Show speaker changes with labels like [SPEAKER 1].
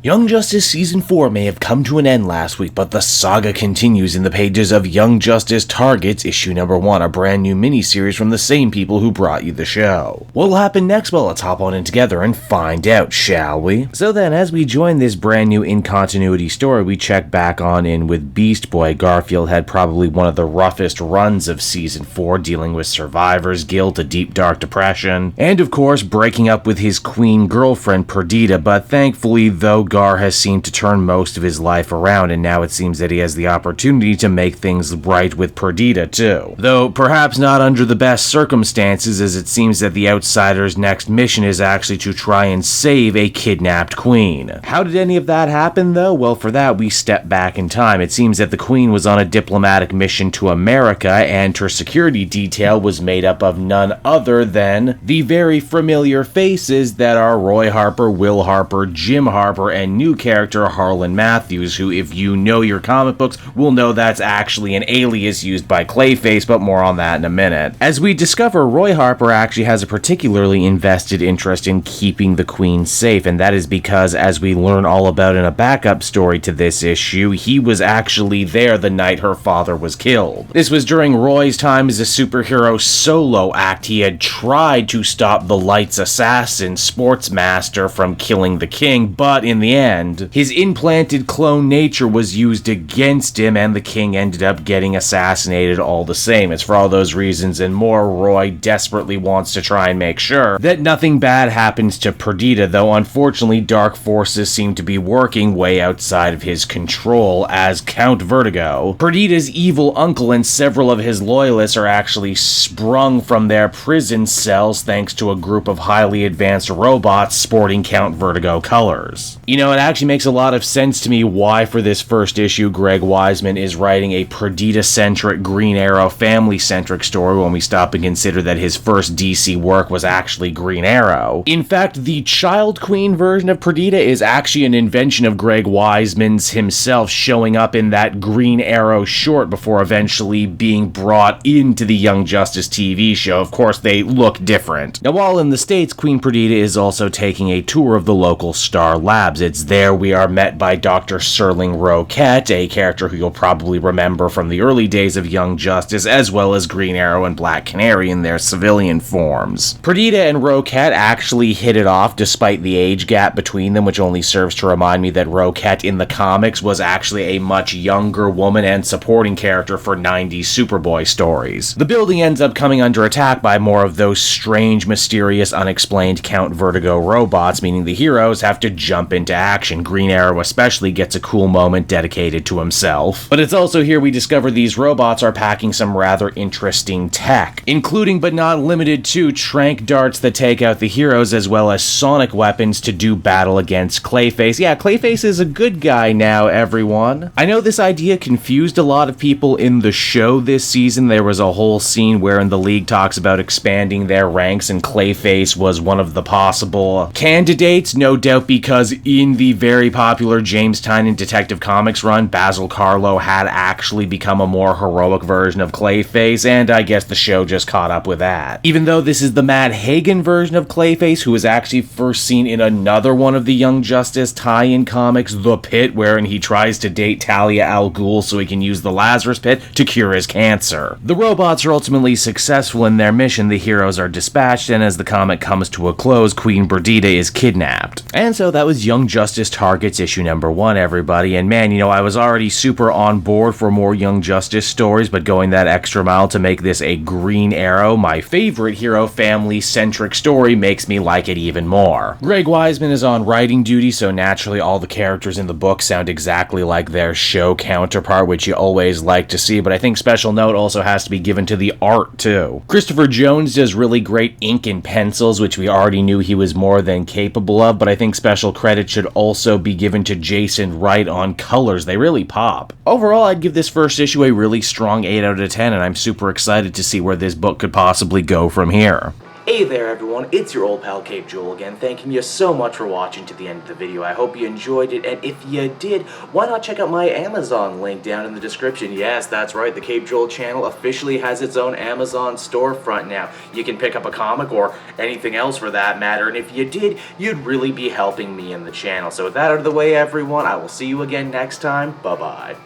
[SPEAKER 1] Young Justice Season 4 may have come to an end last week, but the saga continues in the pages of Young Justice Targets Issue Number 1, a brand new miniseries from the same people who brought you the show. What'll happen next? Well, let's hop on in together and find out, shall we? So then, as we join this brand new in-continuity story, we check back on in with Beast Boy. Garfield had probably one of the roughest runs of Season 4, dealing with survivor's guilt, a deep dark depression, and of course breaking up with his queen girlfriend Perdita, but thankfully, though, Gar has seemed to turn most of his life around, and now it seems that he has the opportunity to make things right with Perdita too. Though perhaps not under the best circumstances, as it seems that the Outsider's next mission is actually to try and save a kidnapped queen. How did any of that happen though? Well, for that we step back in time. It seems that the queen was on a diplomatic mission to America, and her security detail was made up of none other than the very familiar faces that are Roy Harper, Will Harper, Jim Harper, and new character Harlan Matthews, who, if you know your comic books, will know that's actually an alias used by Clayface, but more on that in a minute. As we discover, Roy Harper actually has a particularly invested interest in keeping the queen safe, and that is because, as we learn all about in a backup story to this issue, he was actually there the night her father was killed. This was during Roy's time as a superhero solo act. He had tried to stop the Light's assassin, Sportsmaster, from killing the king, but in the end, his implanted clone nature was used against him, and the king ended up getting assassinated all the same. It's for all those reasons and more, Roy desperately wants to try and make sure that nothing bad happens to Perdita, though unfortunately dark forces seem to be working way outside of his control as Count Vertigo. Perdita's evil uncle and several of his loyalists are actually sprung from their prison cells thanks to a group of highly advanced robots sporting Count Vertigo colors. You know, it actually makes a lot of sense to me why for this first issue Greg Weisman is writing a Perdita-centric, Green Arrow family-centric story when we stop and consider that his first DC work was actually Green Arrow. In fact, the Child Queen version of Perdita is actually an invention of Greg Weisman's himself, showing up in that Green Arrow short before eventually being brought into the Young Justice TV show. Of course, they look different. Now, while in the States, Queen Perdita is also taking a tour of the local Star Labs. It's there we are met by Dr. Serling Roquette, a character who you'll probably remember from the early days of Young Justice, as well as Green Arrow and Black Canary in their civilian forms. Perdita and Roquette actually hit it off despite the age gap between them, which only serves to remind me that Roquette in the comics was actually a much younger woman and supporting character for 90s Superboy stories. The building ends up coming under attack by more of those strange, mysterious, unexplained Count Vertigo robots, meaning the heroes have to jump into action. Green Arrow especially gets a cool moment dedicated to himself. But it's also here we discover these robots are packing some rather interesting tech, including but not limited to tranq darts that take out the heroes, as well as sonic weapons to do battle against Clayface. Yeah, Clayface is a good guy now, everyone. I know this idea confused a lot of people in the show this season. There was a whole scene wherein the League talks about expanding their ranks, and Clayface was one of the possible candidates, no doubt because in the very popular James Tynion Detective Comics run, Basil Karlo had actually become a more heroic version of Clayface, and I guess the show just caught up with that. Even though this is the Matt Hagen version of Clayface, who was actually first seen in another one of the Young Justice tie-in comics, The Pit, wherein he tries to date Talia al Ghul so he can use the Lazarus Pit to cure his cancer. The robots are ultimately successful in their mission, the heroes are dispatched, and as the comic comes to a close, Queen Perdita is kidnapped. And so that was Young Justice Targets issue number 1, everybody, and man, you know, I was already super on board for more Young Justice stories, but going that extra mile to make this a Green Arrow, my favorite hero family-centric story, makes me like it even more. Greg Weisman is on writing duty, so naturally all the characters in the book sound exactly like their show counterpart, which you always like to see, but I think special note also has to be given to the art, too. Christopher Jones does really great ink and pencils, which we already knew he was more than capable of, but I think special credit should also be given to Jason Wright on colors. They really pop. Overall, I'd give this first issue a really strong 8 out of 10, and I'm super excited to see where this book could possibly go from here. Hey there everyone, it's your old pal Cape Joel again, thanking you so much for watching to the end of the video. I hope you enjoyed it, and if you did, why not check out my Amazon link down in the description. Yes, that's right, the Cape Joel channel officially has its own Amazon storefront now. You can pick up a comic or anything else for that matter, and if you did, you'd really be helping me in the channel. So with that out of the way everyone, I will see you again next time. Bye-bye.